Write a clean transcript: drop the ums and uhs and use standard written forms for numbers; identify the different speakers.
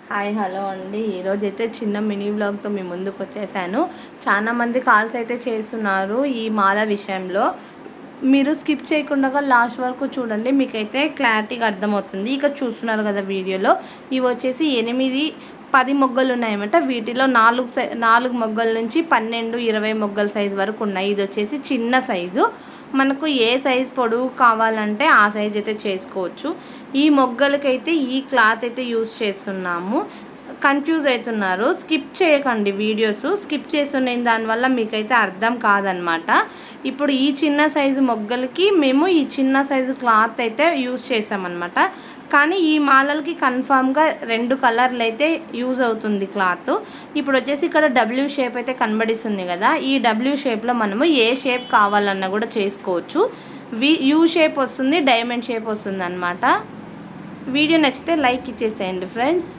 Speaker 1: Hi hello అండి. ఈరోజైతే చిన్న మినీ వ్లాగ్తో మీ ముందుకు వచ్చేసాను. చాలామంది కాల్స్ అయితే చేస్తున్నారు ఈ మాల విషయంలో. మీరు స్కిప్ చేయకుండా లాస్ట్ వరకు చూడండి, మీకైతే క్లారిటీగా అర్థమవుతుంది. ఇక్కడ చూస్తున్నారు కదా వీడియోలో, ఇవి వచ్చేసి 8-10 మొగ్గలు ఉన్నాయన్నమాట. వీటిలో 4 మొగ్గల నుంచి 12-20 మొగ్గల సైజు వరకు ఉన్నాయి. ఇది వచ్చేసి చిన్న సైజు. మనకు ఏ సైజ్ పొడవు కావాలంటే ఆ సైజ్ అయితే చేసుకోవచ్చు. ఈ మొగ్గలకైతే ఈ క్లాత్ అయితే యూజ్ చేస్తున్నాము. కన్ఫ్యూజ్ అవుతున్నారు, స్కిప్ చేయకండి వీడియోస్. స్కిప్ చేస్తున్న దానివల్ల మీకైతే అర్థం కాదనమాట. ఇప్పుడు ఈ చిన్న సైజు మొగ్గలకి మేము ఈ చిన్న సైజు క్లాత్ అయితే యూజ్ చేసామన్నమాట. కానీ ఈ మాలలకి కన్ఫామ్గా 2 కలర్లు అయితే యూజ్ అవుతుంది క్లాత్. ఇప్పుడు వచ్చేసి ఇక్కడ డబ్ల్యూ షేప్ అయితే కనబడిస్తుంది కదా, ఈ డబ్ల్యూ షేప్లో మనము ఏ షేప్ కావాలన్నా కూడా చేసుకోవచ్చు. యూ షేప్ వస్తుంది, డైమండ్ షేప్ వస్తుంది అనమాట. వీడియో నచ్చితే లైక్ ఇచ్చేసేయండి ఫ్రెండ్స్.